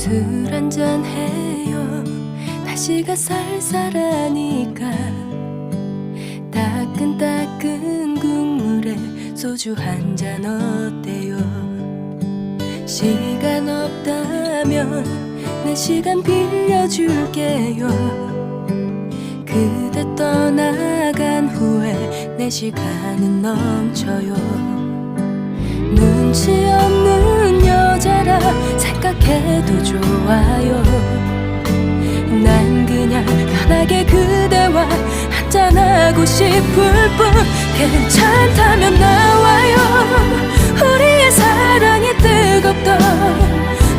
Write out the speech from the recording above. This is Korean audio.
술 한잔 해요. 날씨가 쌀쌀하니까 따끈따끈 국물에 소주 한잔 어때요? 시간 없다면 내 시간 빌려줄게요. 그대 떠나간 후에 내 시간은 넘쳐요. 눈치 없는 여자라 생각해도 좋아요. 난 그냥 편하게 그대와 한잔하고 싶을 뿐. 괜찮다면 나와요. 우리의 사랑이 뜨겁던